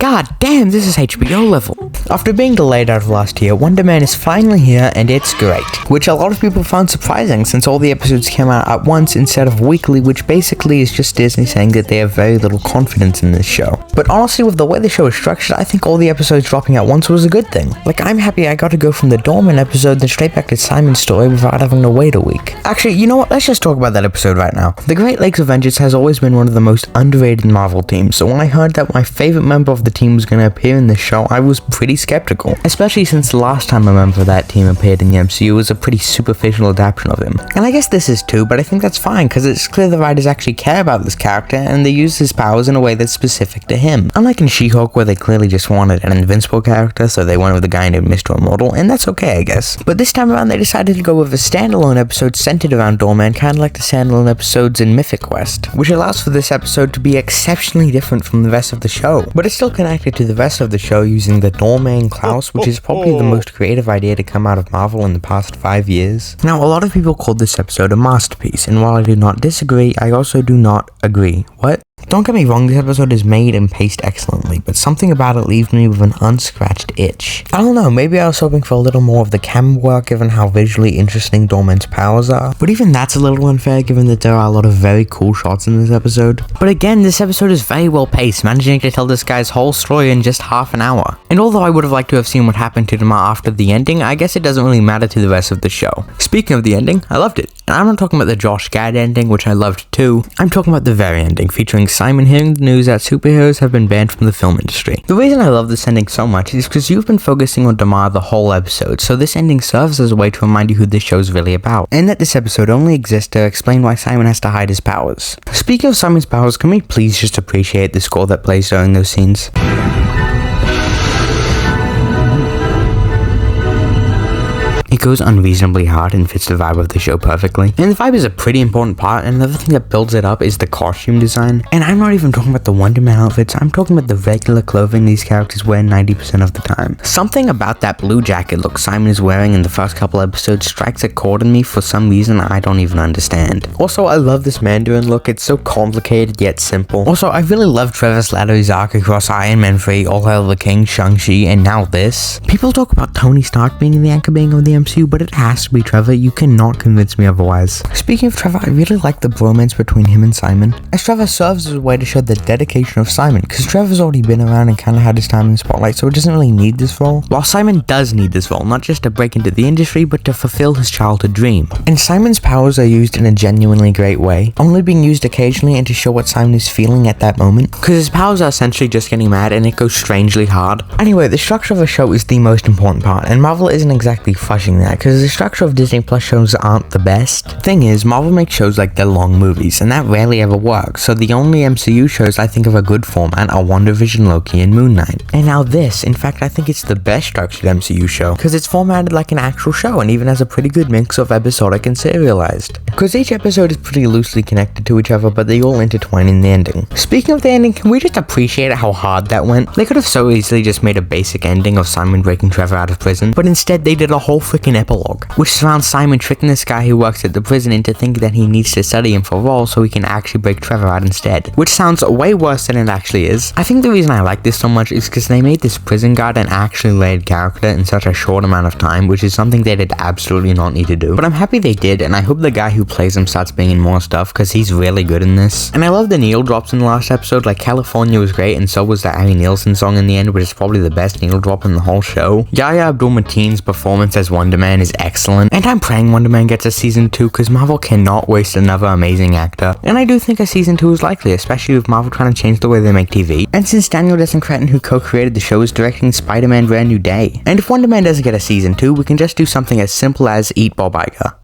god damn, this is HBO level. After being delayed out of last year, Wonder Man is finally here and it's great, which a lot of people found surprising since all the episodes came out at once instead of weekly, which basically is just Disney saying that they have very little confidence in this show. But honestly, with the way the show is structured, I think all the episodes dropping at once was a good thing. Like, I'm happy I got to go from the Doorman episode then straight back to Simon's story without having to wait a week. Actually, you know what, let's just talk about that episode right now. The Great Lakes Avengers has always been one of the most underrated Marvel teams, so when I heard that my favorite member of the team was going to appear in this show, I was pretty skeptical, especially since the last time a member of that team appeared in the MCU was a pretty superficial adaptation of him. And I guess this is too, but I think that's fine because it's clear the writers actually care about this character and they use his powers in a way that's specific to him. Unlike in She-Hulk where they clearly just wanted an invincible character, so they went with a guy named Mr. Immortal, and that's okay I guess. But this time around they decided to go with a standalone episode centered around Doorman, kind of like the standalone episodes in Mythic Quest, which allows for this episode to be exceptionally different from the rest of the show, but it's still connected to the rest of the show using the Doorman Klaus, which is probably the most creative idea to come out of Marvel in the past 5 years. Now, a lot of people called this episode a masterpiece, and while I do not disagree, I also do not agree. What? Don't get me wrong, this episode is made and paced excellently, but something about it leaves me with an unscratched itch. I don't know, maybe I was hoping for a little more of the camera work given how visually interesting Doorman's powers are, but even that's a little unfair given that there are a lot of very cool shots in this episode. But again, this episode is very well paced, managing to tell this guy's whole story in just half an hour. And although I would have liked to have seen what happened to Damar after the ending, I guess it doesn't really matter to the rest of the show. Speaking of the ending, I loved it. And I'm not talking about the Josh Gad ending, which I loved too. I'm talking about the very ending, featuring Simon hearing the news that superheroes have been banned from the film industry. The reason I love this ending so much is because you've been focusing on Damar the whole episode, so this ending serves as a way to remind you who this show is really about, and that this episode only exists to explain why Simon has to hide his powers. Speaking of Simon's powers, can we please just appreciate the score that plays during those scenes? It goes unreasonably hard and fits the vibe of the show perfectly. And the vibe is a pretty important part, and another thing that builds it up is the costume design. And I'm not even talking about the Wonder Man outfits, I'm talking about the regular clothing these characters wear 90% of the time. Something about that blue jacket look Simon is wearing in the first couple episodes strikes a chord in me for some reason I don't even understand. Also, I love this Mandarin look, it's so complicated yet simple. Also, I really love Trevor Slattery's arc across Iron Man 3, All Hail the King, Shang-Chi, and now this. People talk about Tony Stark being the anchor being of the MCU, but it has to be Trevor. You cannot convince me otherwise. Speaking of Trevor, I really like the bromance between him and Simon, as Trevor serves as a way to show the dedication of Simon, because Trevor's already been around and kind of had his time in the spotlight, so it doesn't really need this role, while Simon does need this role, not just to break into the industry, but to fulfill his childhood dream. And Simon's powers are used in a genuinely great way, only being used occasionally and to show what Simon is feeling at that moment, because his powers are essentially just getting mad and it goes strangely hard. Anyway, the structure of a show is the most important part, and Marvel isn't exactly fudging that, because the structure of Disney Plus shows aren't the best. Thing is, Marvel makes shows like they're long movies, and that rarely ever works, so the only MCU shows I think of a good format are Wandavison, Loki, and Moon Knight. And now this, in fact I think it's the best structured MCU show, because it's formatted like an actual show and even has a pretty good mix of episodic and serialized. Because each episode is pretty loosely connected to each other, but they all intertwine in the ending. Speaking of the ending, can we just appreciate how hard that went? They could have so easily just made a basic ending of Simon breaking Trevor out of prison, but instead they did a whole freaking epilogue, which surrounds Simon tricking this guy who works at the prison into thinking that he needs to study him for a role so he can actually break Trevor out instead, which sounds way worse than it actually is. I think the reason I like this so much is because they made this prison guard an actually layered character in such a short amount of time, which is something they did absolutely not need to do. But I'm happy they did, and I hope the guy who plays him starts being in more stuff because he's really good in this. And I love the needle drops in the last episode, like California was great and so was the Ari Nielsen song in the end, which is probably the best needle drop in the whole show. Yahya Abdul-Mateen's performance as Wonder Man is excellent, and I'm praying Wonder Man gets a season 2 because Marvel cannot waste another amazing actor. And I do think a season 2 is likely, especially with Marvel trying to change the way they make TV. And since Daniel Desencretin, who co-created the show, is directing Spider-Man Brand New Day. And if Wonder Man doesn't get a season 2, we can just do something as simple as eat Bob Iger.